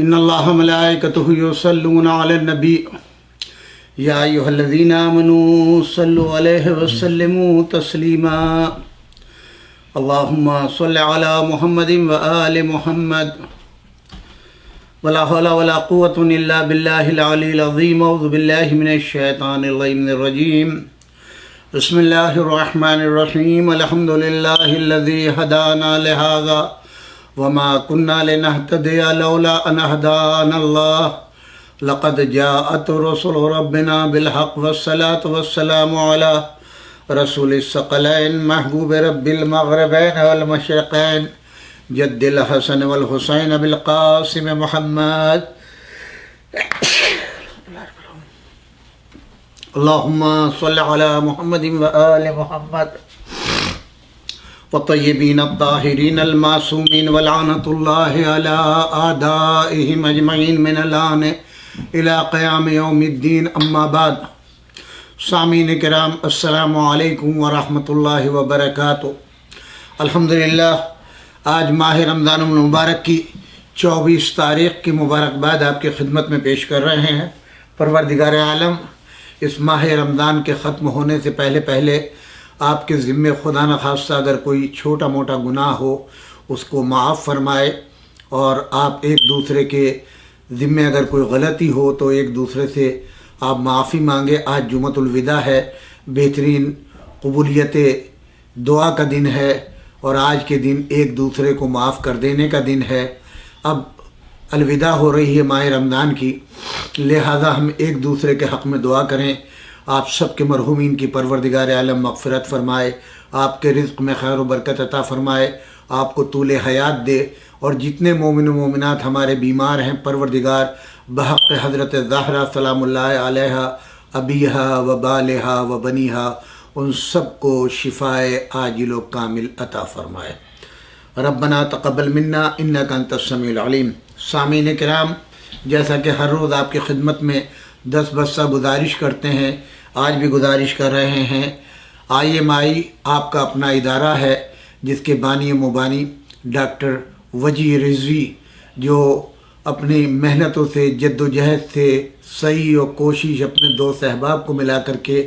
ان اللہ ملائکتہ یصلون علی النبی یا ایھا الذین آمنوا صلوا علیہ وسلموا تسلیما اللہم صل علی محمد وآل محمد ولا حول ولا قوة الا باللہ العلی العظیم اعوذ باللہ من الشیطان اللعین الرجیم بسم اللہ الرحمن الرحیم الحمد للہ الذی ہدانا لہذا وما كنا لنهتدي لولا أن هدانا الله لقد جاءت رسل ربنا بالحق والصلاة والسلام على رسول الثقلين محبوب رب المغربين والمشرقين جد الحسن والحسين بالقاسم محمد اللهم صل على محمد وآل محمد والطيبين الطاهرين المعصومين ولعنة الله على أعدائهم أجمعين من الآن إلى قيام يوم الدين أما بعد سامعین کرام السلام علیکم ورحمۃ اللہ وبرکاتہ۔ الحمدللہ آج ماہ رمضان المبارک کی 24 تاریخ کی مبارکباد آپ کی خدمت میں پیش کر رہے ہیں۔ پروردگار عالم اس ماہ رمضان کے ختم ہونے سے پہلے آپ کے ذمے خدا نخواستہ اگر کوئی چھوٹا موٹا گناہ ہو اس کو معاف فرمائے، اور آپ ایک دوسرے کے ذمے اگر کوئی غلطی ہو تو ایک دوسرے سے آپ معافی مانگے۔ آج جمعۃ الوداع ہے، بہترین قبولیت دعا کا دن ہے، اور آج کے دن ایک دوسرے کو معاف کر دینے کا دن ہے۔ اب الوداع ہو رہی ہے ماہ رمضان کی، لہذا ہم ایک دوسرے کے حق میں دعا کریں۔ آپ سب کے مرحومین کی پروردگار عالم مغفرت فرمائے، آپ کے رزق میں خیر و برکت عطا فرمائے، آپ کو طول حیات دے، اور جتنے مومن و مومنات ہمارے بیمار ہیں پروردگار بحق حضرت زہرا سلام اللہ علیہا ابیہا و بالہا و بنیہا ان سب کو شفائے عاجل و کامل عطا فرمائے۔ ربنا تقبل منا انک انت السمیع العلیم۔ سامعین کرام، جیسا کہ ہر روز آپ کی خدمت میں 10 بسہ گزارش کرتے ہیں، آج بھی گزارش کر رہے ہیں۔ IMI آپ کا اپنا ادارہ ہے جس کے بانی و مبانی ڈاکٹر وجی رضوی، جو اپنی محنتوں سے جد و جہد سے صحیح و کوشش اپنے دوست احباب کو ملا کر کے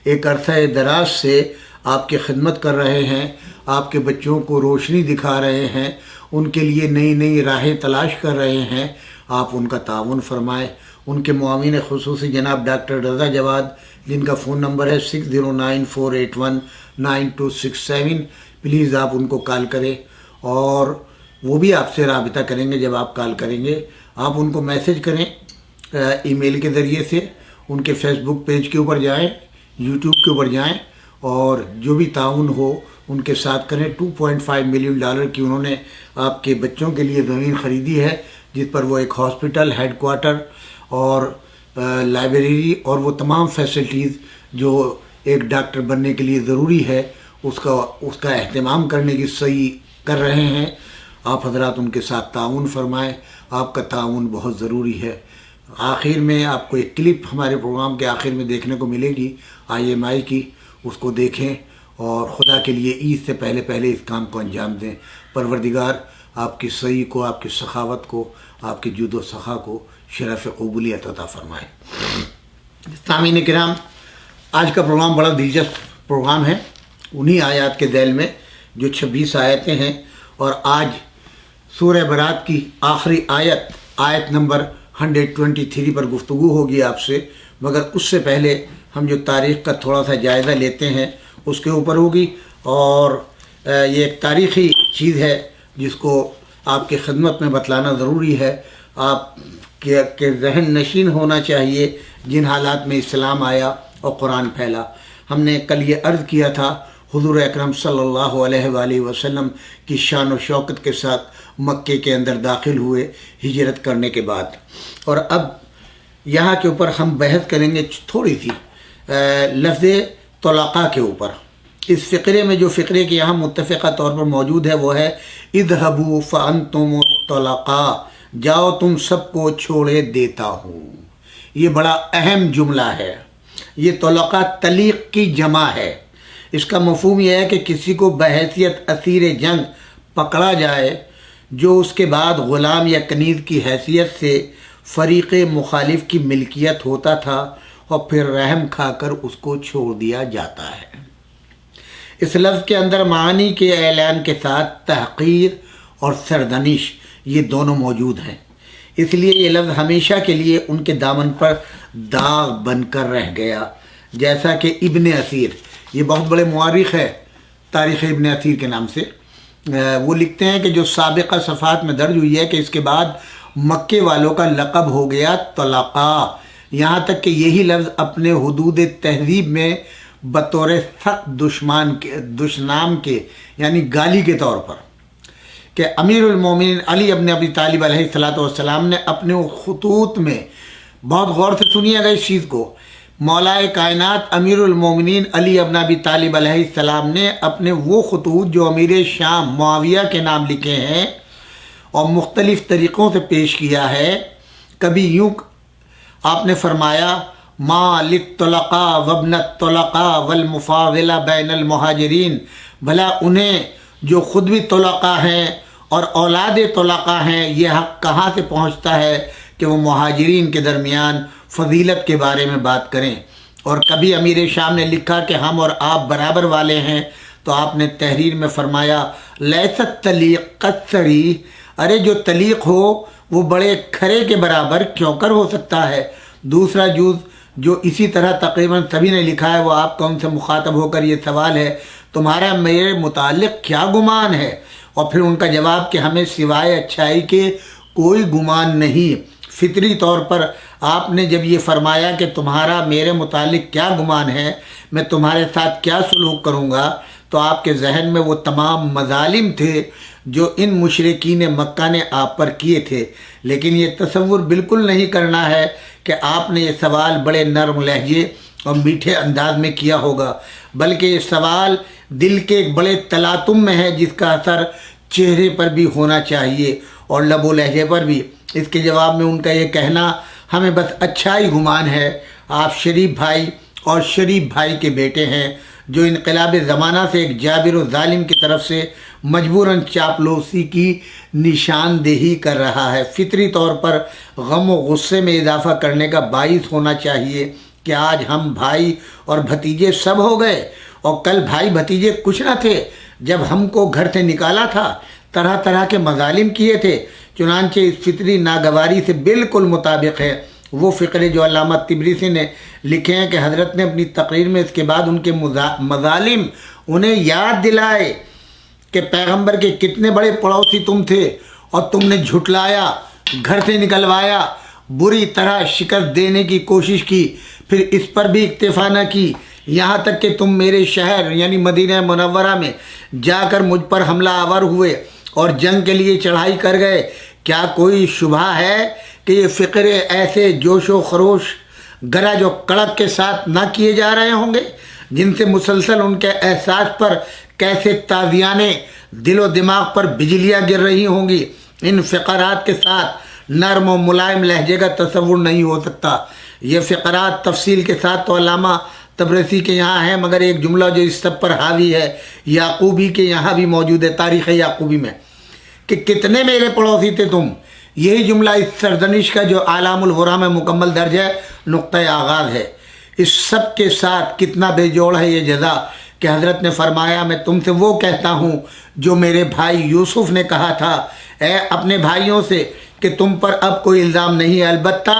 ایک عرصہ دراز سے آپ کی خدمت کر رہے ہیں، آپ کے بچوں کو روشنی دکھا رہے ہیں، ان کے لیے نئی نئی راہیں تلاش کر رہے ہیں۔ آپ ان کا تعاون فرمائیں۔ ان کے معاون خصوصی جناب ڈاکٹر رضا جواد، جن کا فون نمبر ہے 6094819267، پلیز آپ ان کو کال کریں، اور وہ بھی آپ سے رابطہ کریں گے۔ جب آپ کال کریں گے آپ ان کو میسج کریں ای میل کے ذریعے سے، ان کے فیس بک پیج کے اوپر جائیں، یوٹیوب کے اوپر جائیں، اور جو بھی تعاون ہو ان کے ساتھ کریں۔ $2.5 ملین کی انہوں نے آپ کے بچوں کے لیے زمین خریدی ہے، جس پر وہ ایک ہاسپٹل، ہیڈ کوارٹر اور لائبریری اور وہ تمام فیسلٹیز جو ایک ڈاکٹر بننے کے لیے ضروری ہے اس کا اہتمام کرنے کی صحیح کر رہے ہیں۔ آپ حضرات ان کے ساتھ تعاون فرمائیں، آپ کا تعاون بہت ضروری ہے۔ آخر میں آپ کو ایک کلپ ہمارے پروگرام کے آخر میں دیکھنے کو ملے گی IMI کی، اس کو دیکھیں اور خدا کے لیے عید سے پہلے اس کام کو انجام دیں۔ پروردگار آپ کی صحیح کو، آپ کی سخاوت کو، آپ کی جود و سخا کو شرف قبولیت عطا فرمائے۔ سامعین کرام، آج کا پروگرام بڑا دلچسپ پروگرام ہے، انہی آیات کے ذیل میں جو 26 آیتیں ہیں، اور آج سورہ برات کی آخری آیت نمبر 123 پر گفتگو ہوگی آپ سے، مگر اس سے پہلے ہم جو تاریخ کا تھوڑا سا جائزہ لیتے ہیں اس کے اوپر ہوگی، اور یہ ایک تاریخی چیز ہے جس کو آپ کی خدمت میں بتلانا ضروری ہے۔ آپ کے ذہن نشین ہونا چاہیے جن حالات میں اسلام آیا اور قرآن پھیلا۔ ہم نے کل یہ عرض کیا تھا حضور اکرم صلی اللہ علیہ وآلہ وسلم کی شان و شوکت کے ساتھ مکے کے اندر داخل ہوئے ہجرت کرنے کے بعد، اور اب یہاں کے اوپر ہم بحث کریں گے تھوڑی سی لفظ طلقاء کے اوپر۔ اس فقرے میں جو فقرے کے یہاں متفقہ طور پر موجود ہے وہ ہے اذهبوا فانتم الطلقاء، جاؤ تم سب کو چھوڑے دیتا ہوں۔ یہ بڑا اہم جملہ ہے۔ یہ طلقاء طلیق کی جمع ہے۔ اس کا مفہوم یہ ہے کہ کسی کو بحیثیت اسیر جنگ پکڑا جائے جو اس کے بعد غلام یا کنیز کی حیثیت سے فریق مخالف کی ملکیت ہوتا تھا اور پھر رحم کھا کر اس کو چھوڑ دیا جاتا ہے۔ اس لفظ کے اندر معانی کے اعلان کے ساتھ تحقیر اور سرزنش یہ دونوں موجود ہیں، اس لیے یہ لفظ ہمیشہ کے لیے ان کے دامن پر داغ بن کر رہ گیا۔ جیسا کہ ابن اثیر، یہ بہت بڑے مورخ ہے تاریخ ابن اثیر کے نام سے، وہ لکھتے ہیں کہ جو سابقہ صفحات میں درج ہوئی ہے کہ اس کے بعد مکے والوں کا لقب ہو گیا طلقاء، یہاں تک کہ یہی لفظ اپنے حدود تہذیب میں بطور سخت دشنام کے یعنی گالی کے طور پر کہ امیر المومنین علی ابن ابی طالب علیہ السلام نے اپنے خطوط میں، بہت غور سے سنیے گا اس چیز کو، مولا کائنات امیر المومنین علی ابن ابی طالب علیہ السلام نے اپنے وہ خطوط جو امیر شام معاویہ کے نام لکھے ہیں اور مختلف طریقوں سے پیش کیا ہے، کبھی یوں آپ نے فرمایا ما للطلقاء وابن الطلقاء والمفاضلہ بین المہاجرین، بھلا انہیں جو خود بھی طلقاء ہیں اور اولاد طلقاء ہیں یہ حق کہاں سے پہنچتا ہے کہ وہ مہاجرین کے درمیان فضیلت کے بارے میں بات کریں۔ اور کبھی امیر شام نے لکھا کہ ہم اور آپ برابر والے ہیں، تو آپ نے تحریر میں فرمایا لیست تلیق قصری، ارے جو تلیق ہو وہ بڑے کھرے کے برابر کیوں کر ہو سکتا ہے۔ دوسرا جز جو اسی طرح تقریباً سبھی نے لکھا ہے وہ آپ کا ان سے مخاطب ہو کر یہ سوال ہے تمہارا میرے متعلق کیا گمان ہے، اور پھر ان کا جواب کہ ہمیں سوائے اچھائی کے کوئی گمان نہیں۔ فطری طور پر آپ نے جب یہ فرمایا کہ تمہارا میرے متعلق کیا گمان ہے، میں تمہارے ساتھ کیا سلوک کروں گا، تو آپ کے ذہن میں وہ تمام مظالم تھے جو ان مشرکین مکہ نے آپ پر کیے تھے، لیکن یہ تصور بالکل نہیں کرنا ہے کہ آپ نے یہ سوال بڑے نرم لہجے اور میٹھے انداز میں کیا ہوگا، بلکہ یہ سوال دل کے ایک بڑے تلاطم میں ہے جس کا اثر چہرے پر بھی ہونا چاہیے اور لب و لہجے پر بھی۔ اس کے جواب میں ان کا یہ کہنا ہمیں بس اچھا ہی گمان ہے، آپ شریف بھائی اور شریف بھائی کے بیٹے ہیں جو انقلاب زمانہ سے ایک جابر و ظالم کی طرف سے مجبوراً چاپلوسی کی نشاندہی کر رہا ہے۔ فطری طور پر غم و غصے میں اضافہ کرنے کا باعث ہونا چاہیے کہ آج ہم بھائی اور بھتیجے سب ہو گئے اور کل بھائی بھتیجے کچھ نہ تھے۔ جب ہم کو گھر سے نکالا تھا طرح طرح کے مظالم کیے تھے، چنانچہ اس فطری ناگواری سے بالکل مطابق ہے وہ فقرے جو علامہ تبریسی نے لکھے ہیں کہ حضرت نے اپنی تقریر میں اس کے بعد ان کے مظالم انہیں یاد دلائے کہ پیغمبر کے کتنے بڑے پڑوسی تم تھے اور تم نے جھٹلایا، گھر سے نکلوایا، بری طرح شکست دینے کی کوشش کی، پھر اس پر بھی اکتفا نہ کی، یہاں تک کہ تم میرے شہر یعنی مدینہ منورہ میں جا کر مجھ پر حملہ آور ہوئے اور جنگ کے لیے چڑھائی کر گئے۔ کیا کوئی شبہ ہے کہ یہ فقرے ایسے جوش و خروش گرج و کڑک کے ساتھ نہ کیے جا رہے ہوں گے جن سے مسلسل ان کے احساس پر کیسے تازیانے دل و دماغ پر بجلیاں گر رہی ہوں گی؟ ان فقرات کے ساتھ نرم و ملائم لہجے کا تصور نہیں ہو سکتا۔ یہ فقرات تفصیل کے ساتھ تو علامہ تبریسی کے یہاں ہے، مگر ایک جملہ جو اس سب پر حاوی ہے یعقوبی کے یہاں بھی موجود ہے، تاریخ یعقوبی میں، کہ کتنے میرے پڑوسی تھے تم، یہی جملہ اس سرزنش کا جو اعلام الورا میں مکمل درج ہے نقطۂ آغاز ہے۔ اس سب کے ساتھ کتنا بے جوڑ ہے یہ جزا کہ حضرت نے فرمایا میں تم سے وہ کہتا ہوں جو میرے بھائی یوسف نے کہا تھا اے اپنے بھائیوں سے کہ تم پر اب کوئی الزام نہیں ہے، البتہ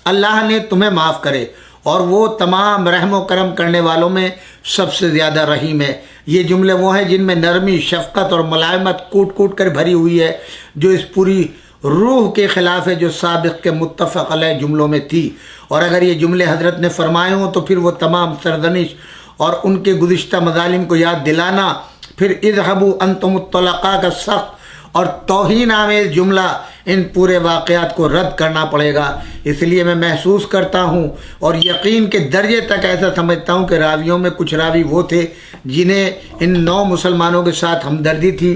اللہ نے تمہیں معاف کرے اور وہ تمام رحم و کرم کرنے والوں میں سب سے زیادہ رحیم ہے۔ یہ جملے وہ ہیں جن میں نرمی، شفقت اور ملائمت کوٹ کوٹ کر بھری ہوئی ہے، جو اس پوری روح کے خلاف ہے جو سابق کے متفق علیہ جملوں میں تھی۔ اور اگر یہ جملے حضرت نے فرمائے ہوں تو پھر وہ تمام سرزنش اور ان کے گزشتہ مظالم کو یاد دلانا، پھر اذهبوا انتم الطلقاء کا سخت اور توہین آمیز جملہ ان پورے واقعات کو رد کرنا پڑے گا۔ اس لیے میں محسوس کرتا ہوں اور یقین کے درجے تک ایسا سمجھتا ہوں کہ راویوں میں کچھ راوی وہ تھے جنہیں ان 9 مسلمانوں کے ساتھ ہمدردی تھی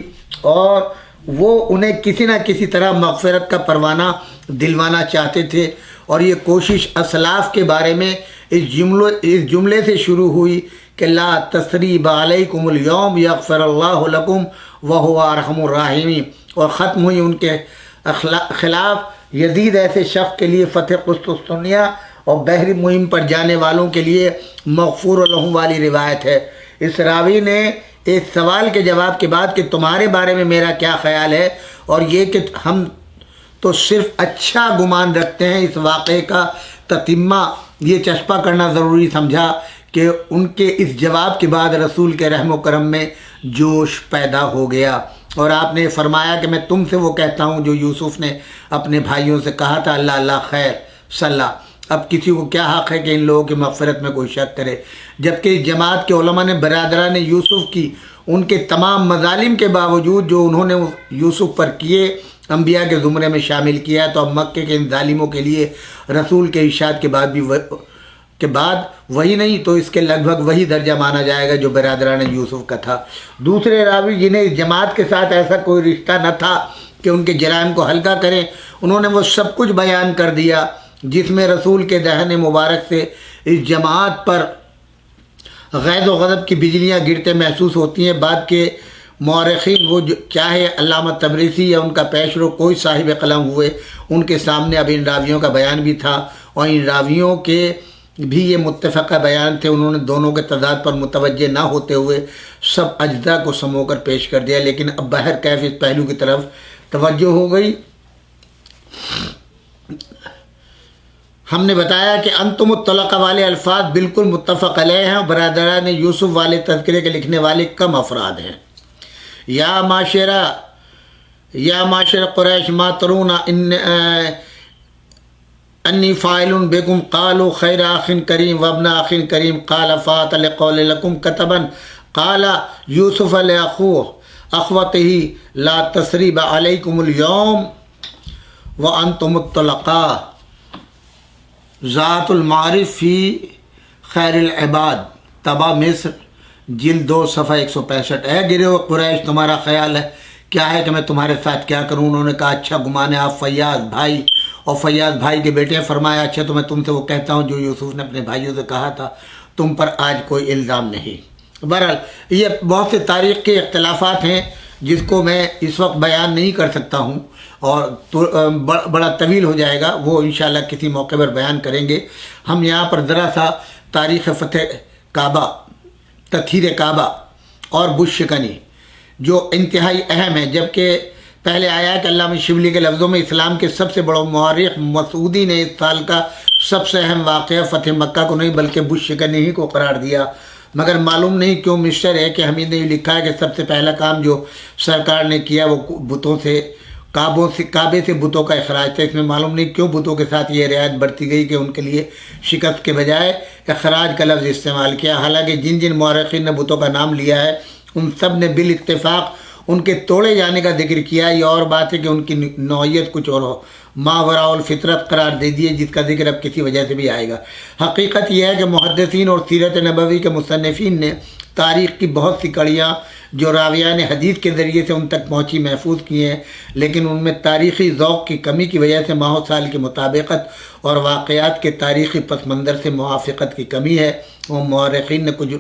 اور وہ انہیں کسی نہ کسی طرح مغفرت کا پروانہ دلوانا چاہتے تھے، اور یہ کوشش اسلاف کے بارے میں اس جملے سے شروع ہوئی کہ لا تثریب علیکم اليوم یغفر اللہ لکم وہو ارحم الراحمین، اور ختم ہوئی ان کے خلاف یزید ایسے شخص کے لیے فتح قسطنطنیہ اور بحری مہم پر جانے والوں کے لیے مغفور لہم والی روایت ہے۔ اس راوی نے اس سوال کے جواب کے بعد کہ تمہارے بارے میں میرا کیا خیال ہے، اور یہ کہ ہم تو صرف اچھا گمان رکھتے ہیں، اس واقعے کا تتمہ یہ چسپاں کرنا ضروری سمجھا کہ ان کے اس جواب کے بعد رسول کے رحم و کرم میں جوش پیدا ہو گیا، اور آپ نے فرمایا کہ میں تم سے وہ کہتا ہوں جو یوسف نے اپنے بھائیوں سے کہا تھا، اللہ اللہ خیر صلی۔ اب کسی کو کیا حق ہے کہ ان لوگوں کی مغفرت میں کوئی شک کرے؟ جبکہ اس جماعت کے علماء نے برادران یوسف کی ان کے تمام مظالم کے باوجود جو انہوں نے یوسف پر کیے انبیاء کے زمرے میں شامل کیا، تو اب مکے کے ان ظالموں کے لیے رسول کے ارشاد کے بعد بھی وہی نہیں تو اس کے لگ بھگ وہی درجہ مانا جائے گا جو برادران یوسف کا تھا۔ دوسرے راوی جنہیں اس جماعت کے ساتھ ایسا کوئی رشتہ نہ تھا کہ ان کے جرائم کو ہلکا کریں، انہوں نے وہ سب کچھ بیان کر دیا جس میں رسول کے دہن مبارک سے اس جماعت پر غیظ و غضب کی بجلیاں گرتے محسوس ہوتی ہیں۔ بعد کے مورخین وہ چاہے علامہ تبریسی یا ان کا پیشرو کوئی صاحب قلم ہوئے، ان کے سامنے اب ان راویوں کا بیان بھی تھا، اور ان راویوں کے بھی یہ متفقہ بیان تھے۔ انہوں نے دونوں کے تضاد پر متوجہ نہ ہوتے ہوئے سب اجزاء کو سمو کر پیش کر دیا، لیکن اب بہر کیف اس پہلو کی طرف توجہ ہو گئی۔ ہم نے بتایا کہ انتم الطلقہ والے الفاظ بالکل متفق علیہ ہیں، اور برادران یوسف والے تذکرے کے لکھنے والے کم افراد ہیں۔ یا معاشر قریش ما ترون انی فاعل بکم قالوا خیر اخ کریم وابن اخ کریم قال فات لقول لکم کتبا قال یوسف لاخوه اخوته لا تثریب علیکم اليوم وانتم الطلقاء۔ ذات المعارف فی خیر العباد، طبع مصر، جلد 2 صفحہ 165۔ اے گروہ قریش، تمہارا خیال ہے کیا ہے کہ میں تمہارے ساتھ کیا کروں؟ انہوں نے کہا اچھا گمان ہے آپ فیاض بھائی اور فیاض بھائی کے بیٹے۔ فرمایا اچھا تو میں تم سے وہ کہتا ہوں جو یوسف نے اپنے بھائیوں سے کہا تھا، تم پر آج کوئی الزام نہیں۔ بہرحال یہ بہت سے تاریخ کے اختلافات ہیں جس کو میں اس وقت بیان نہیں کر سکتا ہوں، اور بڑا طویل ہو جائے گا، وہ انشاءاللہ کسی موقع پر بیان کریں گے۔ ہم یہاں پر ذرا سا تاریخ فتح کعبہ، تطہیر کعبہ اور بت شکنی جو انتہائی اہم ہے، جبکہ پہلے آیا کہ علامہ شبلی کے لفظوں میں اسلام کے سب سے بڑا مورخ مسعودی نے اس سال کا سب سے اہم واقعہ فتح مکہ کو نہیں بلکہ بت شکنی ہی کو قرار دیا، مگر معلوم نہیں کیوں مشر ہے کہ حمید نے لکھا ہے کہ سب سے پہلا کام جو سرکار نے کیا وہ بتوں سے کعبے سے بتوں کا اخراج تھا۔ اس میں معلوم نہیں کیوں بتوں کے ساتھ یہ رعایت برتی گئی کہ ان کے لیے شکست کے بجائے اخراج کا لفظ استعمال کیا، حالانکہ جن جن مورخین نے بتوں کا نام لیا ہے ان سب نے بالاتفاق ان کے توڑے جانے کا ذکر کیا۔ یہ اور بات ہے کہ ان کی نوعیت کچھ اور ہو، ماوراء الفطرت قرار دے دیے، جس کا ذکر اب کسی وجہ سے بھی آئے گا۔ حقیقت یہ ہے کہ محدثین اور سیرت نبوی کے مصنفین نے تاریخ کی بہت سی کڑیاں جو راویان حدیث کے ذریعے سے ان تک پہنچی محفوظ کی ہیں، لیکن ان میں تاریخی ذوق کی کمی کی وجہ سے ماہ و سال کی مطابقت اور واقعات کے تاریخی پس منظر سے موافقت کی کمی ہے۔ وہ مورخین نے کچھ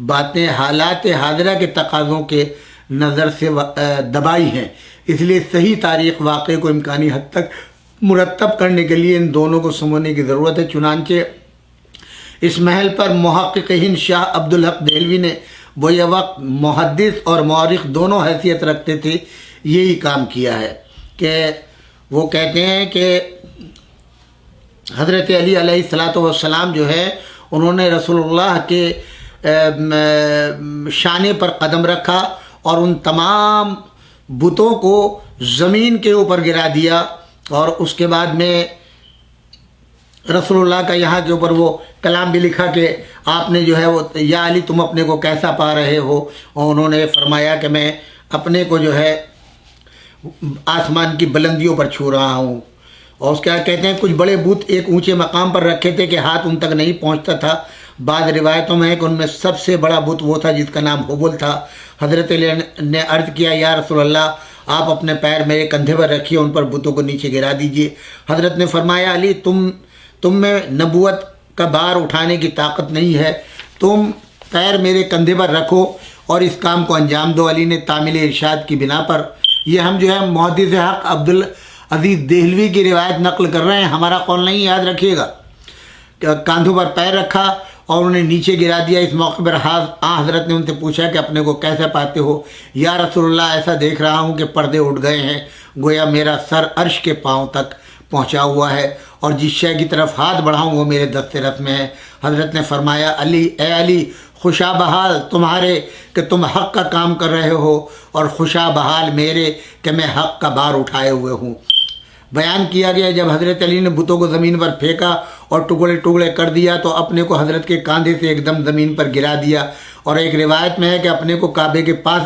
باتیں حالات حاضرہ کے تقاضوں کے نظر سے دبائی ہیں، اس لیے صحیح تاریخ واقعے کو امکانی حد تک مرتب کرنے کے لیے ان دونوں کو سمجھنے کی ضرورت ہے۔ چنانچہ اس محل پر محقق ہند شاہ عبدالحق دہلوی نے وہ یہ وقت محدث اور مورخ دونوں حیثیت رکھتے تھے یہی کام کیا ہے کہ وہ کہتے ہیں کہ حضرت علی علیہ السلام جو ہے انہوں نے رسول اللہ کے شانے پر قدم رکھا اور ان تمام بتوں کو زمین کے اوپر گرا دیا، اور اس کے بعد میں رسول اللہ کا یہاں کے اوپر وہ کلام بھی لکھا کہ آپ نے جو ہے وہ یا علی تم اپنے کو کیسا پا رہے ہو، اور انہوں نے فرمایا کہ میں اپنے کو جو ہے آسمان کی بلندیوں پر چھو رہا ہوں۔ اور اس کے بعد کہتے ہیں کچھ بڑے بت ایک اونچے مقام پر رکھے تھے کہ ہاتھ ان تک نہیں پہنچتا تھا۔ بعض روایتوں میں ہے کہ ان میں سب سے بڑا بت وہ تھا جس کا نام حبل تھا۔ حضرت علی نے عرض کیا یا رسول اللہ آپ اپنے پیر میرے کندھے پر رکھیے، ان پر بتوں کو نیچے گرا دیجیے۔ حضرت نے فرمایا علی تم میں نبوت کا بار اٹھانے کی طاقت نہیں ہے، تم پیر میرے کندھے پر رکھو اور اس کام کو انجام دو۔ علی نے تعمیل ارشاد کی بنا پر یہ ہم جو ہے محدث حق عبدالعزیز دہلوی کی روایت نقل کر رہے ہیں، ہمارا قول نہیں، یاد رکھیے گا۔ کاندھوں پر پیر رکھا اور انہیں نیچے گرا دیا۔ اس موقع پر حضرت نے ان سے پوچھا کہ اپنے کو کیسا پاتے ہو؟ یا رسول اللہ ایسا دیکھ رہا ہوں کہ پردے اٹھ گئے ہیں، گویا میرا سر عرش کے پاؤں تک پہنچا ہوا ہے، اور جس شے کی طرف ہاتھ بڑھاؤں وہ میرے دست رس میں ہے۔ حضرت نے فرمایا، اے علی، خوشا بحال تمہارے کہ تم حق کا کام کر رہے ہو، اور خوشا بحال میرے کہ میں حق کا بار اٹھائے ہوئے ہوں۔ بیان کیا گیا جب حضرت علی نے بتوں کو زمین پر پھینکا اور ٹکڑے ٹکڑے کر دیا تو اپنے کو حضرت کے کاندھے سے ایک دم زمین پر گرا دیا، اور ایک روایت میں ہے کہ اپنے کو کعبے کے پاس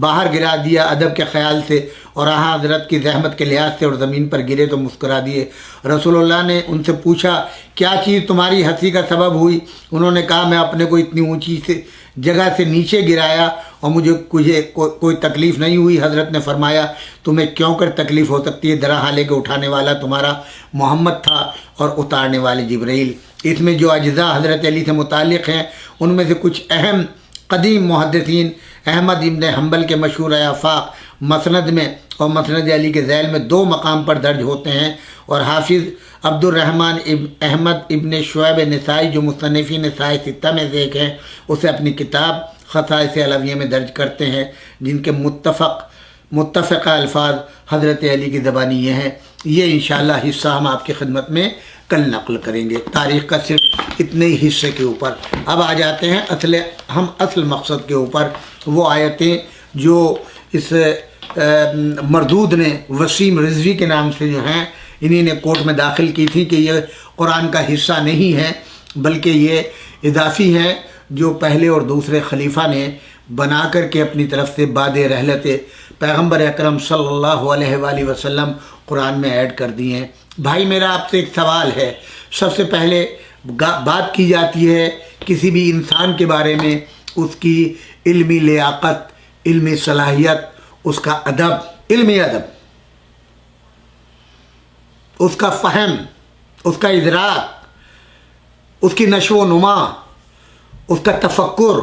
باہر گرا دیا ادب کے خیال سے، اور ہاں حضرت کی زحمت کے لحاظ سے، اور زمین پر گرے تو مسکرا دیے۔ رسول اللہ نے ان سے پوچھا، کیا چیز تمہاری ہنسی کا سبب ہوئی؟ انہوں نے کہا، میں اپنے کو اتنی اونچی سے جگہ سے نیچے گرایا اور مجھے کوئی تکلیف نہیں ہوئی۔ حضرت نے فرمایا، تمہیں کیوں کر تکلیف ہو سکتی ہے؟ درا حالے کے اٹھانے والا تمہارا محمد تھا اور اتارنے والے جبرائیل۔ اس میں جو اجزاء حضرت علی سے متعلق ہیں ان میں سے کچھ اہم قدیم محدثین احمد ابن حنبل کے مشہور آفاق مسند میں اور مسند علی کے ذیل میں 2 مقام پر درج ہوتے ہیں، اور حافظ عبد الرحمن احمد ابن شعیب نسائی جو مصنفین نسائی ستہ میں سے ایک ہیں، اسے اپنی کتاب خصائص علویہ میں درج کرتے ہیں، جن کے متفقہ الفاظ حضرت علی کی زبانی یہ ہیں۔ یہ انشاءاللہ حصہ ہم آپ کی خدمت میں کل نقل کریں گے، تاریخ کا صرف اتنے ہی حصے کے اوپر۔ اب آ جاتے ہیں اصل مقصد کے اوپر، وہ آیتیں جو اس مردود نے وسیم رضوی کے نام سے جو ہیں انہی نے کورٹ میں داخل کی تھی کہ یہ قرآن کا حصہ نہیں ہے بلکہ یہ اضافی ہے جو پہلے اور دوسرے خلیفہ نے بنا کر کے اپنی طرف سے بعد رحلت پیغمبر اکرم صلی اللہ علیہ وآلہ وسلم قرآن میں ایڈ کر دی ہیں۔ بھائی میرا آپ سے ایک سوال ہے، سب سے پہلے بات کی جاتی ہے کسی بھی انسان کے بارے میں، اس کی علمی لیاقت، علمی صلاحیت، اس کا ادب، علمی ادب، اس کا فہم، اس کا ادراک، اس کی نشو و نما، اس کا تفکر،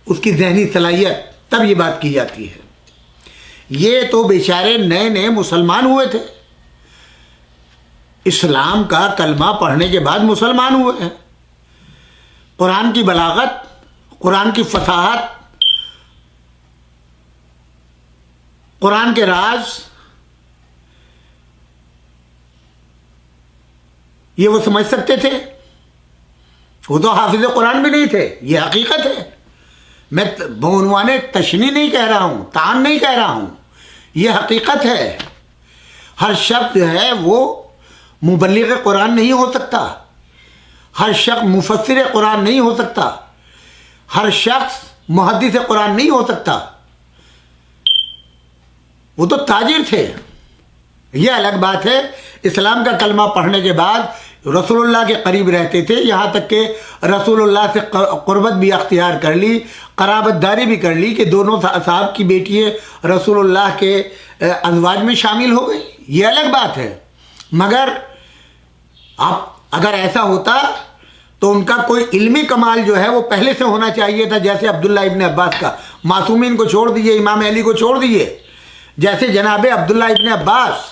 اس کی ذہنی صلاحیت، تب یہ بات کی جاتی ہے۔ یہ تو بیچارے نئے نئے مسلمان ہوئے تھے، اسلام کا کلمہ پڑھنے کے بعد مسلمان ہوئے ہیں۔ قرآن کی بلاغت، قرآن کی فصاحت، قرآن کے راز، یہ وہ سمجھ سکتے تھے؟ وہ تو حافظ قرآن بھی نہیں تھے، یہ حقیقت ہے۔ میں بعنوان تشنیع نہیں کہہ رہا ہوں، تعان نہیں کہہ رہا ہوں، یہ حقیقت ہے۔ ہر شخص جو ہے وہ مبلغ قرآن نہیں ہو سکتا، ہر شخص مفسر قرآن نہیں ہو سکتا، ہر شخص محدث قرآن نہیں ہو سکتا۔ وہ تو تاجر تھے، یہ الگ بات ہے۔ اسلام کا کلمہ پڑھنے کے بعد رسول اللہ کے قریب رہتے تھے، یہاں تک کہ رسول اللہ سے قربت بھی اختیار کر لی، قرابت داری بھی کر لی کہ دونوں صاحب کی بیٹیاں رسول اللہ کے ازواج میں شامل ہو گئی، یہ الگ بات ہے۔ مگر اگر ایسا ہوتا تو ان کا کوئی علمی کمال جو ہے وہ پہلے سے ہونا چاہیے تھا، جیسے عبداللہ ابن عباس کا۔ معصومین کو چھوڑ دیجئے، امام علی کو چھوڑ دیجئے، جیسے جناب عبداللہ ابن عباس،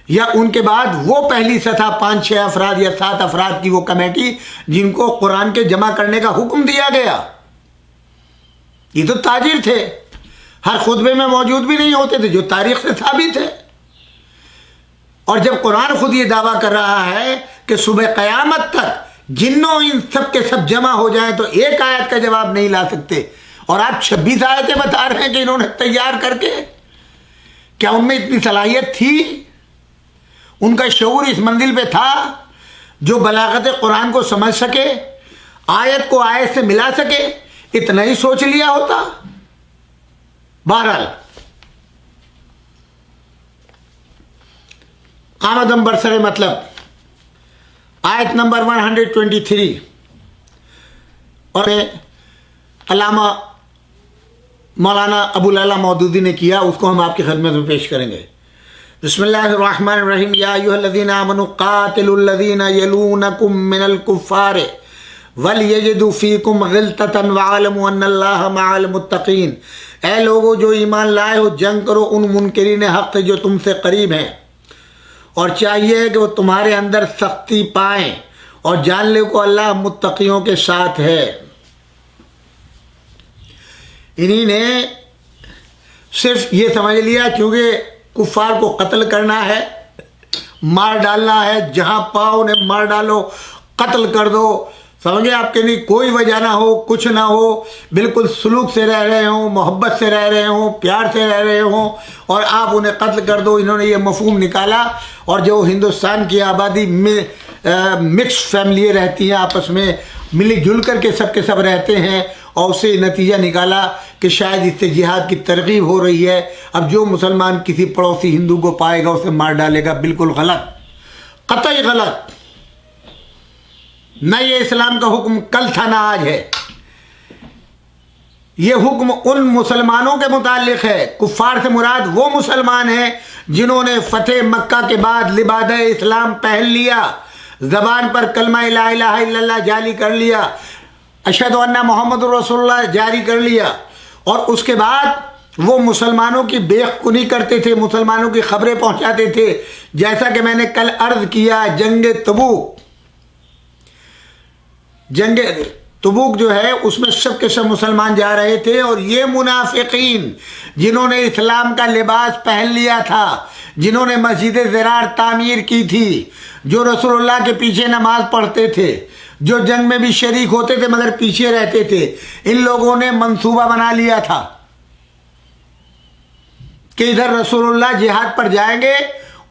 یا ان کے بعد وہ پہلی سطح 5-6 افراد یا 7 افراد کی وہ کمیٹی جن کو قرآن کے جمع کرنے کا حکم دیا گیا۔ یہ تو تاجر تھے، ہر خطبے میں موجود بھی نہیں ہوتے تھے، جو تاریخ سے ثابت ہے۔ اور جب قرآن خود یہ دعویٰ کر رہا ہے کہ صبح قیامت تک جنوں ان سب کے سب جمع ہو جائیں تو ایک آیت کا جواب نہیں لا سکتے، اور آپ 26 آیتیں بتا رہے ہیں کہ انہوں نے تیار کر کے، کیا ان میں اتنی صلاحیت تھی؟ ان کا شعور اس منزل پہ تھا جو بلاغت قرآن کو سمجھ سکے، آیت کو آیت سے ملا سکے؟ اتنا ہی سوچ لیا ہوتا۔ بہرحال آمدم برسر مطلب آیت نمبر 123 اور علامہ مولانا ابو العلا مودودی نے کیا، اس کو ہم آپ کی خدمت میں پیش کریں گے۔ بسم اللہ الرحمن الرحیم، یا ایھا الذین آمنوا قاتلوا الذین یلونکم من الکفار ولیجدوا فیکم غلظۃ واعلموا ان اللہ مع المتقین۔ اے لوگو جو ایمان لائے ہو، جنگ کرو ان منکرین حق سے جو تم سے قریب ہیں، اور چاہیے کہ وہ تمہارے اندر سختی پائیں، اور جان لے کو اللہ متقیوں کے ساتھ ہے۔ انہی نے صرف یہ سمجھ لیا چونکہ کفار کو قتل کرنا ہے، مار ڈالنا ہے، جہاں پاؤ انہیں مار ڈالو، قتل کر دو، سمجھے آپ کے لیے کوئی وجہ نہ ہو، کچھ نہ ہو، بالکل سلوک سے رہ رہے ہوں، محبت سے رہ رہے ہوں، پیار سے رہ رہے ہوں، اور آپ انہیں قتل کر دو۔ انہوں نے یہ مفہوم نکالا، اور جو ہندوستان کی آبادی مکس فیملی رہتی ہیں، آپس میں ملی جل کر کے سب رہتے ہیں، اور اسے نتیجہ نکالا کہ شاید اس سے جہاد کی ترغیب ہو رہی ہے۔ اب جو مسلمان کسی پڑوسی ہندو کو پائے گا اسے مار ڈالے گا، بالکل غلط، قطعی غلط۔ نہ یہ اسلام کا حکم کل تھا نہ آج ہے، یہ حکم ان مسلمانوں کے متعلق ہے۔ کفار سے مراد وہ مسلمان ہیں جنہوں نے فتح مکہ کے بعد لبادہ اسلام پہن لیا، زبان پر کلمہ لا الہ الا اللہ جاری کر لیا، اشہد ان محمد رسول اللہ جاری کر لیا، اور اس کے بعد وہ مسلمانوں کی بے کنی کرتے تھے، مسلمانوں کی خبریں پہنچاتے تھے۔ جیسا کہ میں نے کل عرض کیا، جنگ تبوک جو ہے اس میں سب کے سب مسلمان جا رہے تھے، اور یہ منافقین جنہوں نے اسلام کا لباس پہن لیا تھا، جنہوں نے مسجد ضرار تعمیر کی تھی، جو رسول اللہ کے پیچھے نماز پڑھتے تھے، جو جنگ میں بھی شریک ہوتے تھے مگر پیچھے رہتے تھے، ان لوگوں نے منصوبہ بنا لیا تھا کہ ادھر رسول اللہ جہاد پر جائیں گے،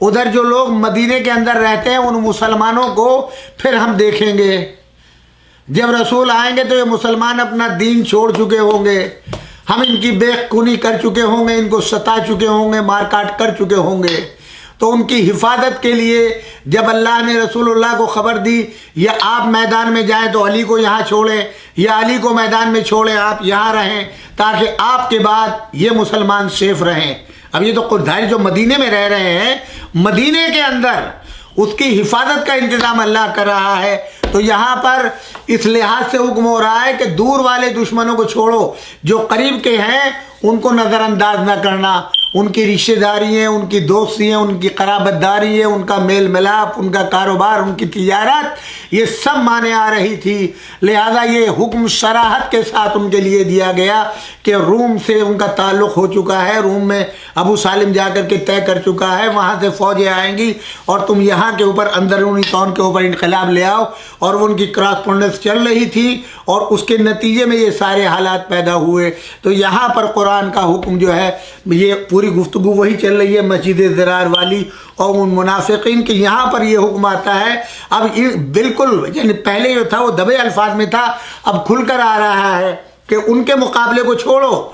ادھر جو لوگ مدینے کے اندر رہتے ہیں ان مسلمانوں کو پھر ہم دیکھیں گے۔ جب رسول آئیں گے تو یہ مسلمان اپنا دین چھوڑ چکے ہوں گے، ہم ان کی بے کنی کر چکے ہوں گے، ان کو ستا چکے ہوں گے، مار کاٹ کر چکے ہوں گے۔ تو ان کی حفاظت کے لیے جب اللہ نے رسول اللہ کو خبر دی، یا آپ میدان میں جائیں تو علی کو یہاں چھوڑیں، یا علی کو میدان میں چھوڑیں، آپ یہاں رہیں، تاکہ آپ کے بعد یہ مسلمان سیف رہیں۔ اب یہ تو ظاہر جو مدینے میں رہ رہے ہیں، مدینے کے اندر اس کی حفاظت کا انتظام اللہ کر رہا ہے۔ تو یہاں پر اس لحاظ سے حکم ہو رہا ہے کہ دور والے دشمنوں کو چھوڑو، جو قریب کے ہیں ان کو نظر انداز نہ کرنا، ان کی رشتہ داری ہیں، ان کی دوستی ہیں، ان کی قرابت داری ہے، ان کا میل ملاپ، ان کا کاروبار، ان کی تجارت، یہ سب مانے آ رہی تھی۔ لہذا یہ حکم صراحت کے ساتھ ان کے لیے دیا گیا کہ روم سے ان کا تعلق ہو چکا ہے، روم میں ابو سالم جا کر کے طے کر چکا ہے، وہاں سے فوجیں آئیں گی، اور تم یہاں کے اوپر اندرونی طور کے اوپر انقلاب لے آؤ۔ اور وہ ان کی کراسپونڈنس چل رہی تھی، اور اس کے نتیجے میں یہ سارے حالات پیدا ہوئے۔ تو یہاں پر قرآن کا حکم جو ہے، یہ پوری گفتگو وہی چل رہی ہے مسجد ضرار والی اور ان منافقین کی، یہاں پر یہ حکم آتا ہے۔ اب بالکل یعنی پہلے جو تھا وہ دبے الفاظ میں تھا، اب کھل کر آ رہا ہے کہ ان کے مقابلے کو چھوڑو،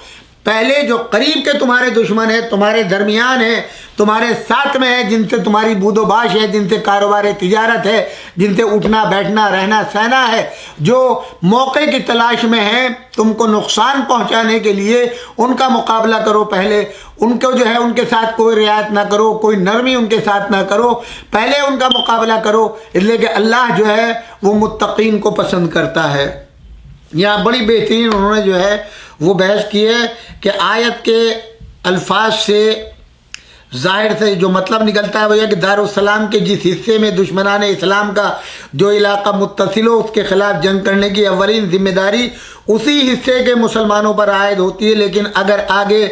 پہلے جو قریب کے تمہارے دشمن ہیں، تمہارے درمیان ہیں، تمہارے ساتھ میں ہے، جن سے تمہاری بود و باش ہے، جن سے کاروبار تجارت ہے، جن سے اٹھنا بیٹھنا رہنا سہنا ہے، جو موقع کی تلاش میں ہیں تم کو نقصان پہنچانے کے لیے، ان کا مقابلہ کرو۔ پہلے ان کو جو ہے ان کے ساتھ کوئی رعایت نہ کرو، کوئی نرمی ان کے ساتھ نہ کرو، پہلے ان کا مقابلہ کرو، اس لیے کہ اللہ جو ہے وہ متقین کو پسند کرتا ہے۔ یہاں بڑی بہترین انہوں نے جو ہے وہ بحث کی ہے کہ آیت کے الفاظ سے ظاہر سے جو مطلب نکلتا ہے وہ یہ کہ دارالسلام کے جس حصے میں دشمنان اسلام کا جو علاقہ متصل ہو، اس کے خلاف جنگ کرنے کی اولین ذمہ داری اسی حصے کے مسلمانوں پر عائد ہوتی ہے۔ لیکن اگر آگے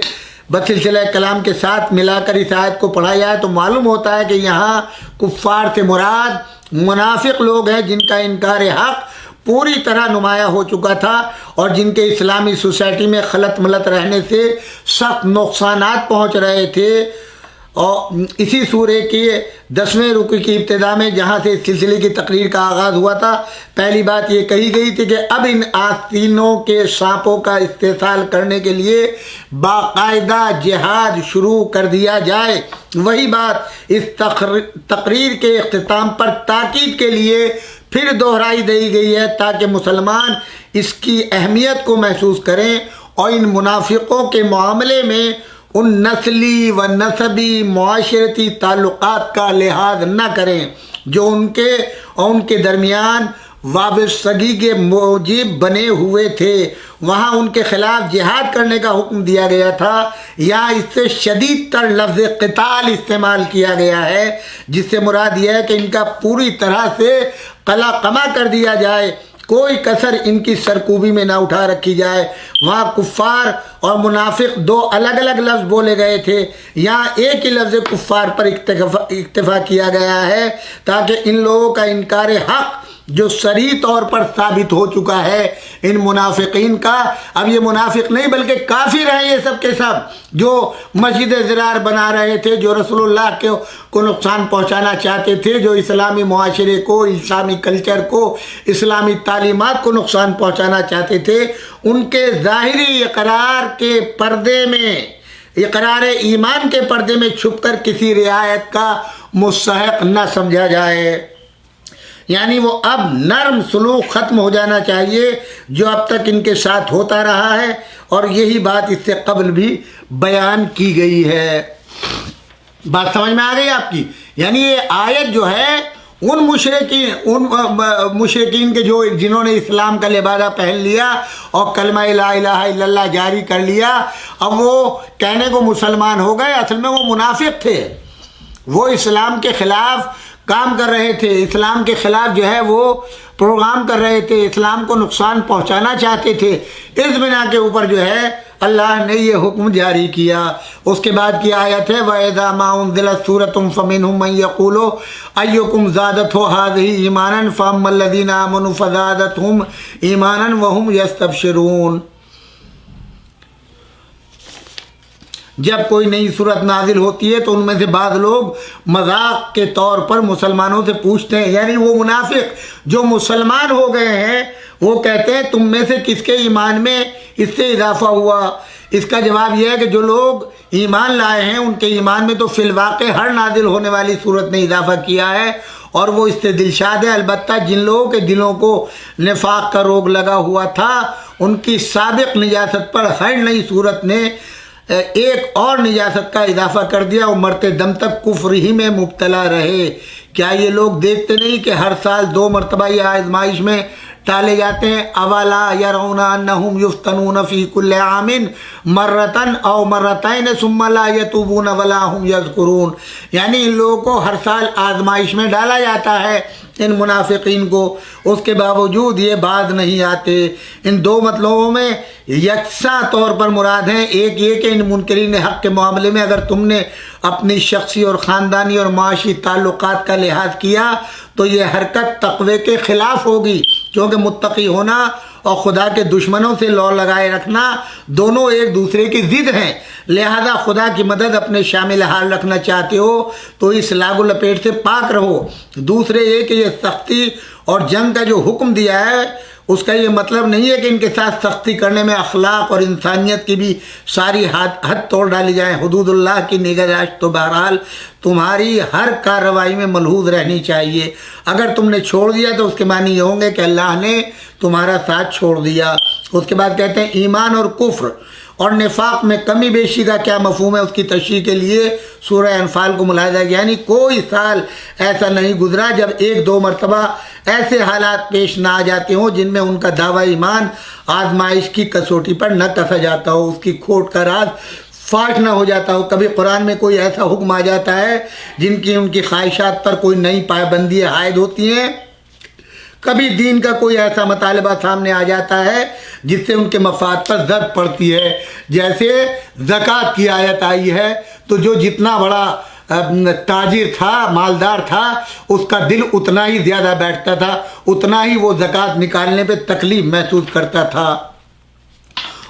بسلسلہ کلام کے ساتھ ملا کر اس آیت کو پڑھا جائے تو معلوم ہوتا ہے کہ یہاں کفار سے مراد منافق لوگ ہیں، جن کا انکار حق پوری طرح نمایاں ہو چکا تھا، اور جن کے اسلامی سوسائٹی میں خلط ملط رہنے سے سخت نقصانات پہنچ رہے تھے۔ اور اسی سورے کی 10ویں رکوع کی ابتدا میں جہاں سے اس سلسلے کی تقریر کا آغاز ہوا تھا، پہلی بات یہ کہی گئی تھی کہ اب ان آستینوں کے سانپوں کا استحصال کرنے کے لیے باقاعدہ جہاد شروع کر دیا جائے۔ وہی بات اس تقریر کے اختتام پر تاکید کے لیے پھر دہرائی دی گئی ہے، تاکہ مسلمان اس کی اہمیت کو محسوس کریں اور ان منافقوں کے معاملے میں ان نسلی و نسبی معاشرتی تعلقات کا لحاظ نہ کریں جو ان کے اور ان کے درمیان وابستگی کے موجب بنے ہوئے تھے، وہاں ان کے خلاف جہاد کرنے کا حکم دیا گیا تھا۔ یہاں اس سے شدید تر لفظ قتال استعمال کیا گیا ہے، جس سے مراد یہ ہے کہ ان کا پوری طرح سے قلع قمع کر دیا جائے، کوئی کسر ان کی سرکوبی میں نہ اٹھا رکھی جائے۔ وہاں کفار اور منافق دو الگ الگ لفظ بولے گئے تھے، یہاں ایک ہی لفظ کفار پر اکتفا کیا گیا ہے، تاکہ ان لوگوں کا انکار حق جو صریح طور پر ثابت ہو چکا ہے ان منافقین کا، اب یہ منافق نہیں بلکہ کافر ہیں یہ سب کے سب، جو مسجد ضرار بنا رہے تھے، جو رسول اللہ کو نقصان پہنچانا چاہتے تھے، جو اسلامی معاشرے کو، اسلامی کلچر کو، اسلامی تعلیمات کو نقصان پہنچانا چاہتے تھے، ان کے ظاہری اقرار کے پردے میں، اقرار ایمان کے پردے میں چھپ کر کسی رعایت کا مستحق نہ سمجھا جائے۔ یعنی وہ اب نرم سلوک ختم ہو جانا چاہیے جو اب تک ان کے ساتھ ہوتا رہا ہے، اور یہی بات اس سے قبل بھی بیان کی گئی ہے۔ بات سمجھ میں آ گئی آپ کی؟ یعنی یہ آیت جو ہے ان مشرکین کے جو جنہوں نے اسلام کا لبادہ پہن لیا اور کلمہ لا الہ الا اللہ جاری کر لیا، اب وہ کہنے کو مسلمان ہو گئے، اصل میں وہ منافق تھے، وہ اسلام کے خلاف کام کر رہے تھے، اسلام کے خلاف جو ہے وہ پروگرام کر رہے تھے، اسلام کو نقصان پہنچانا چاہتے تھے۔ اس بنا کے اوپر جو ہے اللہ نے یہ حکم جاری کیا۔ اس کے بعد کی آیت ہے وَإِذَا مَا أُنزِلَتْ سُورَةٌ فَمِنْهُم مَّن يَقُولُ أَيُّكُمْ زَادَتْهُ هَٰذِهِ إِيمَانًا فَأَمَّا الَّذِينَ آمَنُوا فَزَادَتْهُمْ إِيمَانًا وَهُمْ يَسْتَبْشِرُونَ۔ جب کوئی نئی صورت نازل ہوتی ہے تو ان میں سے بعض لوگ مذاق کے طور پر مسلمانوں سے پوچھتے ہیں، یعنی وہ منافق جو مسلمان ہو گئے ہیں وہ کہتے ہیں تم میں سے کس کے ایمان میں اس سے اضافہ ہوا؟ اس کا جواب یہ ہے کہ جو لوگ ایمان لائے ہیں ان کے ایمان میں تو فی الواقع ہر نازل ہونے والی صورت نے اضافہ کیا ہے، اور وہ اس سے دلشاد ہے۔ البتہ جن لوگوں کے دلوں کو نفاق کا روگ لگا ہوا تھا، ان کی سابق نجاست پر ہر نئی صورت نے ایک اور نجاست کا اضافہ کر دیا، اور مرتے دم تک کفر ہی میں مبتلا رہے۔ کیا یہ لوگ دیکھتے نہیں کہ ہر سال 2 مرتبہ یہ آزمائش میں ڈالے جاتے ہیں؟ اولا یرون انہم یفتنون فی کل عام مرتن او مرتین ثم لا یتوبون ولا هم یذکرون، یعنی ان لوگوں کو ہر سال آزمائش میں ڈالا جاتا ہے، ان منافقین کو، اس کے باوجود یہ باز نہیں آتے۔ ان دو مطلبوں میں یکساں طور پر مراد ہیں، ایک یہ کہ ان منکرین حق کے معاملے میں اگر تم نے اپنی شخصی اور خاندانی اور معاشی تعلقات کا لحاظ کیا تو یہ حرکت تقوی کے خلاف ہوگی، کیونکہ متقی ہونا اور خدا کے دشمنوں سے لو لگائے رکھنا دونوں ایک دوسرے کی ضد ہیں، لہذا خدا کی مدد اپنے شامل حال رکھنا چاہتے ہو تو اس لاگ و لپیٹ سے پاک رہو۔ دوسرے یہ کہ یہ سختی اور جنگ کا جو حکم دیا ہے اس کا یہ مطلب نہیں ہے کہ ان کے ساتھ سختی کرنے میں اخلاق اور انسانیت کی بھی ساری حد توڑ ڈالی جائیں۔ حدود اللہ کی نگہداشت تو بہرحال تمہاری ہر کارروائی میں ملحوظ رہنی چاہیے۔ اگر تم نے چھوڑ دیا تو اس کے معنی یہ ہوں گے کہ اللہ نے تمہارا ساتھ چھوڑ دیا۔ اس کے بعد کہتے ہیں ایمان اور کفر اور نفاق میں کمی بیشی کا کیا مفہوم ہے، اس کی تشریح کے لیے سورہ انفال کو ملاحظہ کیا، یعنی کوئی سال ایسا نہیں گزرا جب 1-2 مرتبہ ایسے حالات پیش نہ آ جاتے ہوں جن میں ان کا دعویٰ ایمان آزمائش کی کسوٹی پر نہ کسا جاتا ہو، اس کی کھوٹ کا راز فاش نہ ہو جاتا ہو۔ کبھی قرآن میں کوئی ایسا حکم آ جاتا ہے جن کی ان کی خواہشات پر کوئی نئی پابندیاں عائد ہوتی ہیں، کبھی دین کا کوئی ایسا مطالبہ سامنے آ جاتا ہے جس سے ان کے مفاد پر ضرب پڑتی ہے، جیسے زکوٰۃ کی آیت آئی ہے تو جو جتنا بڑا تاجر تھا، مالدار تھا، اس کا دل اتنا ہی زیادہ بیٹھتا تھا، اتنا ہی وہ زکوٰۃ نکالنے پہ تکلیف محسوس کرتا تھا،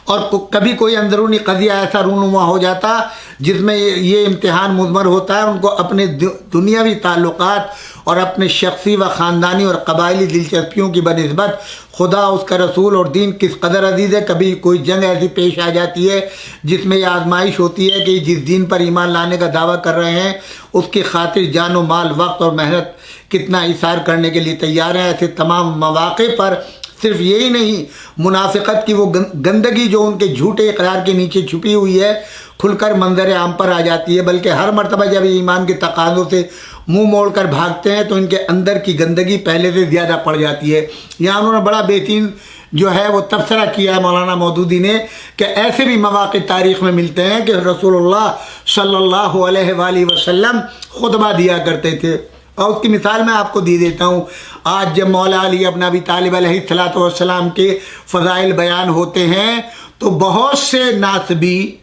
اور کبھی کوئی اندرونی قضیہ ایسا رونما ہو جاتا جس میں یہ امتحان مضمر ہوتا ہے، ان کو اپنے دنیاوی تعلقات اور اپنے شخصی و خاندانی اور قبائلی دلچسپیوں کی بنسبت خدا، اس کا رسول اور دین کس قدر عزیز ہے۔ کبھی کوئی جنگ ایسی پیش آ جاتی ہے جس میں یہ آزمائش ہوتی ہے کہ جس دین پر ایمان لانے کا دعویٰ کر رہے ہیں اس کی خاطر جان و مال، وقت اور محنت کتنا اثار کرنے کے لیے تیار ہیں۔ ایسے تمام مواقع پر صرف یہی نہیں، منافقت کی وہ گندگی جو ان کے جھوٹے اقرار کے نیچے چھپی ہوئی ہے، کھل کر منظر عام پر آ جاتی ہے، بلکہ ہر مرتبہ جب ایمان کے تقاضوں سے منہ موڑ کر بھاگتے ہیں تو ان کے اندر کی گندگی پہلے سے زیادہ پڑ جاتی ہے۔ یہاں انہوں نے بڑا بہترین جو ہے وہ تبصرہ کیا ہے مولانا مودودی نے کہ ایسے بھی مواقع تاریخ میں ملتے ہیں کہ رسول اللہ صلی اللہ علیہ وآلہ وسلم خطبہ دیا کرتے تھے، اور اس کی مثال میں آپ کو دی دیتا ہوں۔ آج جب مولا علی ابن ابی طالب علیہ السلام کے فضائل بیان ہوتے ہیں تو بہت سے ناسبی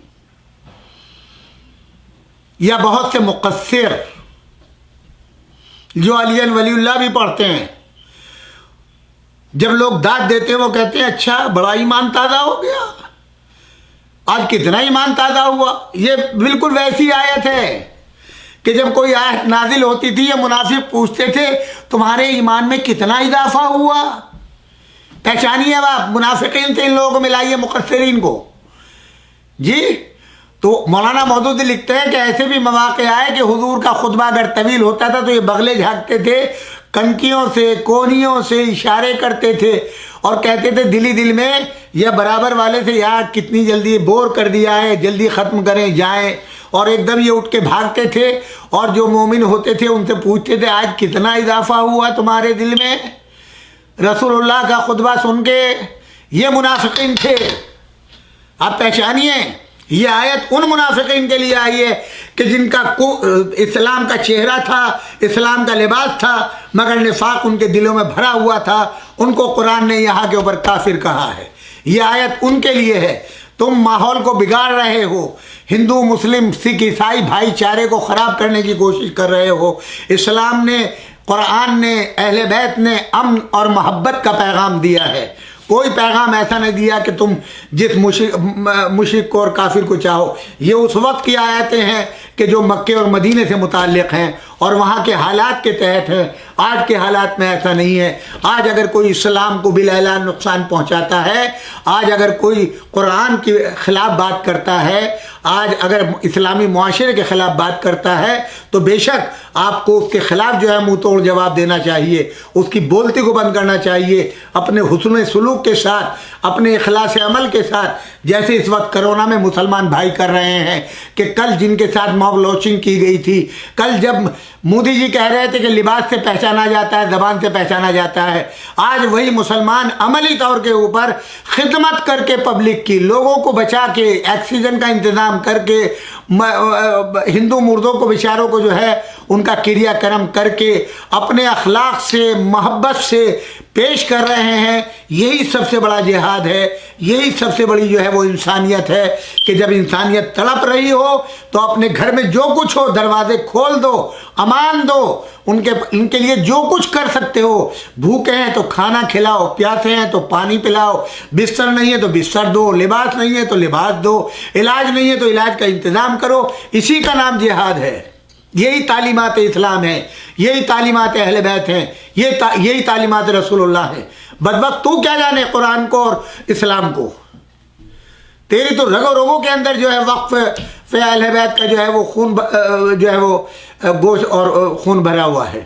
یا بہت سے مقصر جو علی ولی اللہ بھی پڑھتے ہیں، جب لوگ داد دیتے ہیں وہ کہتے ہیں اچھا بڑا ایمان تازہ ہو گیا، آج کتنا ایمان تازہ ہوا۔ یہ بالکل ویسی آیت ہے کہ جب کوئی آیت نازل ہوتی تھی یہ منافق پوچھتے تھے تمہارے ایمان میں کتنا اضافہ ہوا۔ پہچانیے اب آپ منافقین سے ان لوگوں کو ملائیے مقصرین کو جی۔ تو مولانا مودودی لکھتے ہیں کہ ایسے بھی مواقع آئے کہ حضور کا خطبہ اگر طویل ہوتا تھا تو یہ بغلے جھانکتے تھے، کنکیوں سے کونیوں سے اشارے کرتے تھے اور کہتے تھے دلی دل میں یہ برابر والے سے یار کتنی جلدی بور کر دیا ہے، جلدی ختم کریں جائیں، اور ایک دم یہ اٹھ کے بھاگتے تھے اور جو مومن ہوتے تھے ان سے پوچھتے تھے آج کتنا اضافہ ہوا تمہارے دل میں رسول اللہ کا خطبہ سن کے۔ یہ منافقین تھے، آپ پہچانیے یہ آیت ان منافقین کے لیے آئی ہے کہ جن کا اسلام کا چہرہ تھا، اسلام کا لباس تھا، مگر نفاق ان کے دلوں میں بھرا ہوا تھا، ان کو قرآن نے یہاں کے اوپر کافر کہا ہے۔ یہ آیت ان کے لیے ہے۔ تم ماحول کو بگاڑ رہے ہو، ہندو مسلم سکھ عیسائی بھائی چارے کو خراب کرنے کی کوشش کر رہے ہو۔ اسلام نے، قرآن نے، اہل بیت نے امن اور محبت کا پیغام دیا ہے، کوئی پیغام ایسا نہیں دیا کہ تم جس مشرک کو اور کافر کو چاہو۔ یہ اس وقت کی آیتیں ہیں کہ جو مکے اور مدینے سے متعلق ہیں اور وہاں کے حالات کے تحت ہیں۔ آج کے حالات میں ایسا نہیں ہے۔ آج اگر کوئی اسلام کو بالاعلان نقصان پہنچاتا ہے، آج اگر کوئی قرآن کے خلاف بات کرتا ہے، آج اگر اسلامی معاشرے کے خلاف بات کرتا ہے تو بے شک آپ کو اس کے خلاف جو ہے منہ توڑ جواب دینا چاہیے، اس کی بولتی کو بند کرنا چاہیے، اپنے حسن سلوک کے ساتھ، اپنے اخلاص عمل کے ساتھ، جیسے اس وقت کرونا میں مسلمان بھائی کر رہے ہیں کہ کل جن کے ساتھ موب لانچنگ کی گئی تھی، کل جب مودی جی کہہ رہے تھے کہ لباس سے پہچانا جاتا ہے، زبان سے پہچانا جاتا ہے، آج وہی مسلمان عملی طور کے اوپر خدمت کر کے پبلک کی، لوگوں کو بچا کے، آکسیجن کا انتظام کر کے، ہندو مردوں کو بیچاروں کو جو ہے ان کا کریا کرم کر کے اپنے اخلاق سے محبت سے پیش کر رہے ہیں۔ یہی سب سے بڑا جہاد ہے، یہی سب سے بڑی جو ہے وہ انسانیت ہے کہ جب انسانیت تڑپ رہی ہو تو اپنے گھر میں جو کچھ ہو دروازے کھول دو، امان دو، ان کے لیے جو کچھ کر سکتے ہو، بھوکے ہیں تو کھانا کھلاؤ، پیاسے ہیں تو پانی پلاؤ، بستر نہیں ہے تو بستر دو، لباس نہیں ہے تو لباس دو، علاج نہیں ہے تو علاج کا انتظام کرو۔ اسی کا نام جہاد ہے۔ یہی تعلیمات اسلام ہے، یہی تعلیمات اہل بیت ہیں، یہی تعلیمات رسول اللہ ہے۔ بدبخت تو کیا جانے قرآن کو اور اسلام کو، تیری تو رگو رگو کے اندر جو ہے وقف فی اہل بیت کا جو ہے وہ خون جو ہے وہ گوشت اور خون بھرا ہوا ہے،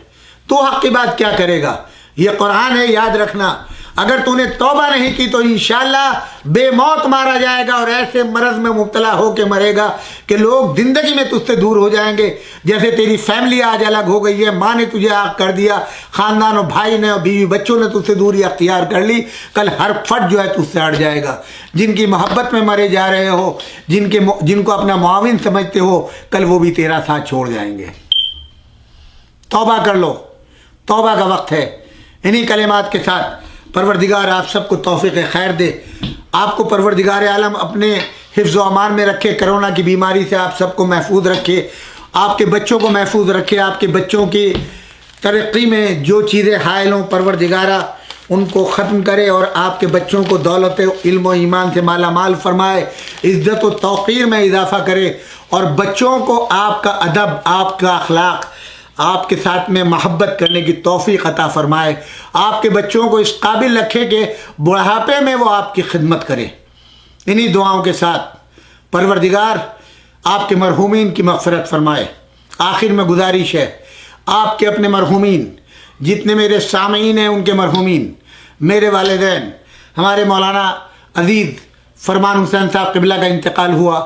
تو حق کی بات کیا کرے گا؟ یہ قرآن ہے، یاد رکھنا۔ اگر تو نے توبہ نہیں کی تو انشاءاللہ بے موت مارا جائے گا، اور ایسے مرض میں مبتلا ہو کے مرے گا کہ لوگ زندگی میں تجھ سے دور ہو جائیں گے۔ جیسے تیری فیملی آج الگ ہو گئی ہے، ماں نے تجھے آگ کر دیا، خاندان اور بھائی نے اور بیوی بچوں نے تجھ سے دوری اختیار کر لی، کل ہر فرد جو ہے تجھ سے ہٹ جائے گا۔ جن کی محبت میں مرے جا رہے ہو، جن کو اپنا معاون سمجھتے ہو، کل وہ بھی تیرا ساتھ چھوڑ جائیں گے۔ توبہ کر لو، توبہ کا وقت ہے۔ انہی کلمات کے ساتھ پروردگار آپ سب کو توفیق خیر دے، آپ کو پروردگار عالم اپنے حفظ و امان میں رکھے، کرونا کی بیماری سے آپ سب کو محفوظ رکھے، آپ کے بچوں کو محفوظ رکھے، آپ کے بچوں کی ترقی میں جو چیزیں حائل ہوں پروردگارہ ان کو ختم کرے، اور آپ کے بچوں کو دولت علم و ایمان سے مالا مال فرمائے، عزت و توقیر میں اضافہ کرے، اور بچوں کو آپ کا ادب، آپ کا اخلاق، آپ کے ساتھ میں محبت کرنے کی توفیق عطا فرمائے، آپ کے بچوں کو اس قابل رکھے کہ بڑھاپے میں وہ آپ کی خدمت کرے۔ انہی دعاؤں کے ساتھ پروردگار آپ کے مرحومین کی مغفرت فرمائے۔ آخر میں گزارش ہے، آپ کے اپنے مرحومین، جتنے میرے سامعین ہیں ان کے مرحومین، میرے والدین، ہمارے مولانا عزیز فرمان حسین صاحب قبلہ کا انتقال ہوا،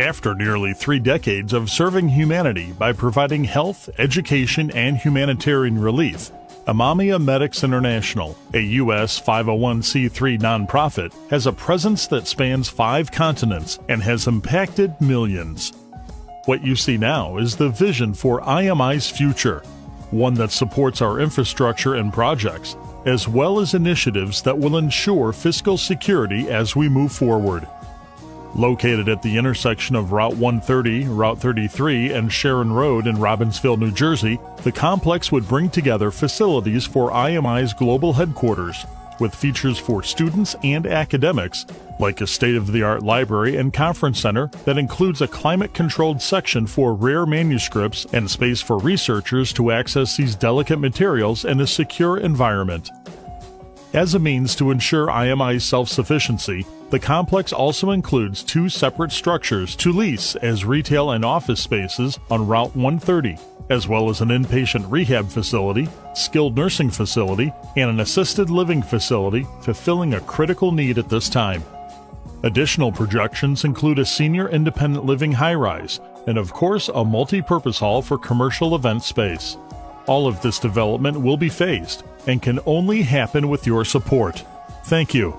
After nearly 3 decades of serving humanity by providing health, education, and humanitarian relief, Amamiya Medics International, a U.S. 501c3 nonprofit, has a presence that spans 5 continents and has impacted millions. What you see now is the vision for IMI's future, one that supports our infrastructure and projects, as well as initiatives that will ensure fiscal security as we move forward. Located at the intersection of Route 130, Route 33, and Sharon Road in Robbinsville, New Jersey, the complex would bring together facilities for IMI's global headquarters, with features for students and academics, like a state-of-the-art library and conference center that includes a climate-controlled section for rare manuscripts and space for researchers to access these delicate materials in a secure environment. As a means to ensure IMI's self-sufficiency, the complex also includes 2 separate structures to lease as retail and office spaces on Route 130, as well as an inpatient rehab facility, skilled nursing facility, and an assisted living facility, fulfilling a critical need at this time. Additional projections include a senior independent living high-rise, and of course a multi-purpose hall for commercial event space. All of this development will be phased and can only happen with your support. Thank you.